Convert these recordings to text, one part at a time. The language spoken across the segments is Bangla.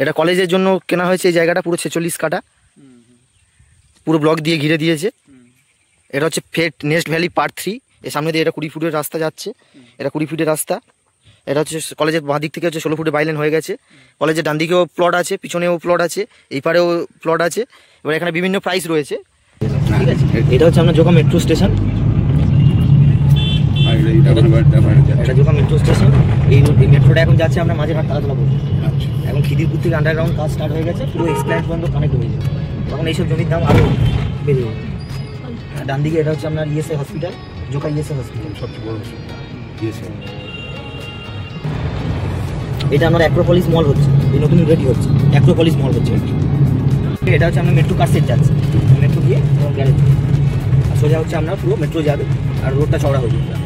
এটা কলেজের জন্য কেনা হয়েছে এই জায়গাটা, পুরো 46 কাঠা, পুরো ব্লক দিয়ে ঘিরে দিয়েছে। এটা হচ্ছে ফেট নেস্ট ভ্যালি পার্ট 3। এর সামনে দিয়ে এটা 20 ফুটের রাস্তা যাচ্ছে, এটা 20 ফিটের রাস্তা। এটা হচ্ছে কলেজের বাঁ দিক থেকে হচ্ছে 16 ফুটের বাইলেন হয়ে গেছে। কলেজের ডান দিকেও প্লট আছে, পিছনেও প্লট আছে, এই পারেও প্লট আছে। এবার এখানে বিভিন্ন প্রাইস রয়েছে, ঠিক আছে। এটা হচ্ছে আপনার জোকা মেট্রো স্টেশন, এটা জোকা মেট্রো স্টেশন। এই মেট্রোটা এখন যাচ্ছে আমরা মাঝেরহাট তারাতলা পর্যন্ত। এখন খিদিরপুর থেকে আন্ডারগ্রাউন্ড কাজ স্টার্ট হয়ে গেছে, পুরো এক্সপ্ল্যানেড পর্যন্ত কানেক্ট হয়ে যাবে। তখন এইসব জমির দাম আরও বেড়ে যাবে। ডান দিকে এটা হচ্ছে আপনার ESI hospital, Joka ESI hospital সবচেয়ে বড় ইএসআই। এটা আমার অ্যাক্রোপলিস মল হচ্ছে, এই নতুন রেডি হচ্ছে, অ্যাক্রোপলিস মল হচ্ছে। এটা হচ্ছে আপনার মেট্রো কার সেট যাচ্ছে, মেট্রো দিয়ে এবং গ্যারেজ আর সোজা হচ্ছে আমরা পুরো মেট্রো যাবে আর রোডটা চওড়া হয়ে যাবে।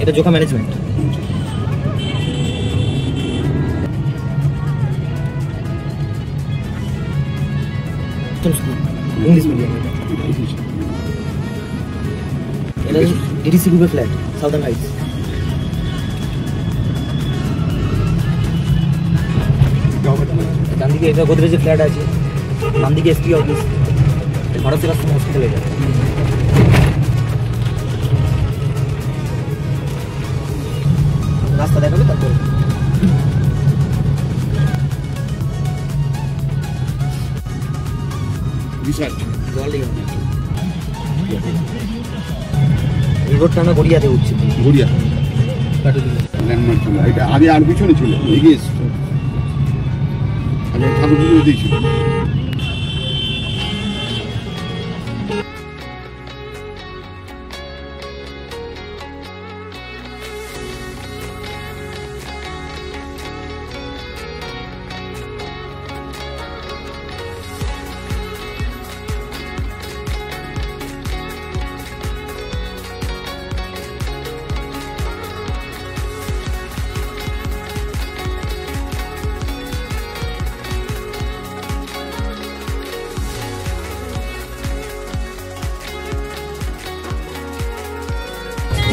এটা জোকা ম্যানেজমেন্ট। English medium. এটা এডিসি গ্রুপের ফ্ল্যাট, সাউদার্ন হাইটস। ডান দিকে এটা গোদরেজের ফ্ল্যাট আছে, বাম দিকে এসপি অফিস, ভারতের রাস্তা হসপিটাল। এটা রাস্তা দেখাবে তারপরে। এই রোডটা আমরা গড়িয়াতে উঠছি, গড়িয়া ল্যান্ডমার্ক ছিল এটা আগে, আর পিছনে ছিল এগিয়ে এসছে, আগে ঠাকুর পুজো দিয়েছিল।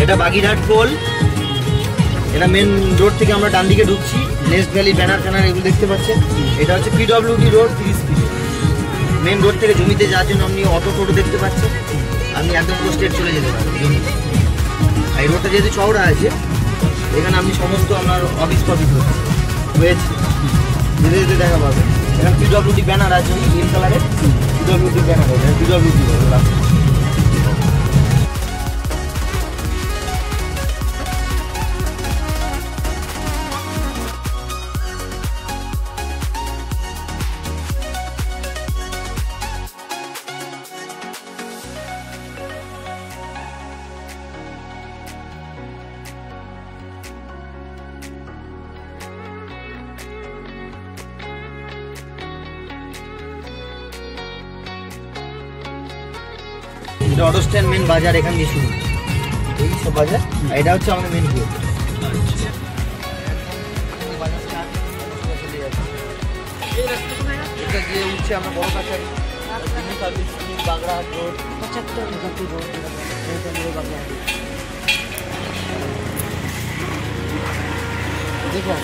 এটা বাগিরহাট পোল, এটা মেন রোড থেকে আমরা ডান দিকে ঢুকছি। নেস্ট ভ্যালি ব্যানার ফ্যানার এগুলো দেখতে পাচ্ছেন। এটা হচ্ছে PWD road 30 feet. Main road থেকে জমিতে যাওয়ার জন্য আপনি অটো টোটো দেখতে পাচ্ছেন, আপনি একদম পুরো স্ট্রেট চলে যেতে পারেন জমিতে। এই রোডটা যেহেতু চওড়া আছে, এখানে আপনি সমস্ত আপনার অফিস ফফিস হয়েছে যেতে যেতে দেখা পাবেন। এখানে পিডব্লিউডি ব্যানার আছে, নীল কালারের পিডব্লিউডি ব্যানার আছে, পিডব্লিউডি রাস্তা। অটো স্ট্যান্ড মেন বাজার এখান দিয়ে শুরু, এই সব বাজার। এটা হচ্ছে আমাদের মেন গেট। এটা দিয়ে উঠছে আমরা বড় কাছারি, বাগড়াহাট রোড, 75 রোড, দেখো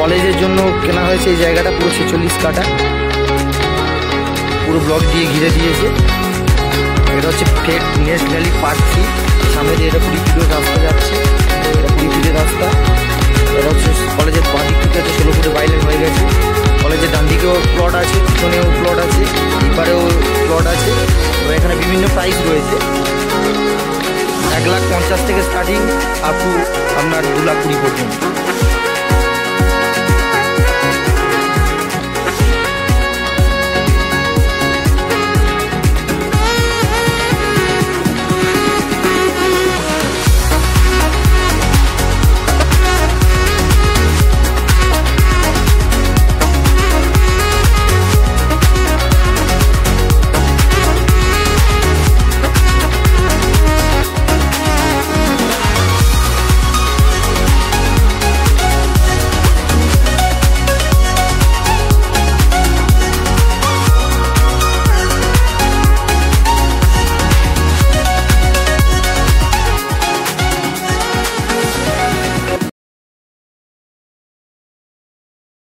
কলেজের জন্য কেনা হয়েছে এই জায়গাটা, পুরো 46 কাঠা, পুরো ব্লক দিয়ে ঘিরে দিয়েছে। এটা হচ্ছে ফেট নেস্ট ভ্যালি পার্ট 3। সামনে দিয়ে এটা 20 ফিটের রাস্তা যাচ্ছে, এটা 20 ফিটের রাস্তা। এটা হচ্ছে কলেজের বাঁ দিক থেকে হচ্ছে 16 ফুটের বাইলেন হয়ে গেছে। কলেজের ডান দিকেও প্লট আছে, পিছনেও প্লট আছে, এপারেও বিভিন্ন প্রাইস রয়েছে, 1,50,000 থেকে স্টার্টিং আপ টু আপনার 2,20,000 পর্যন্ত।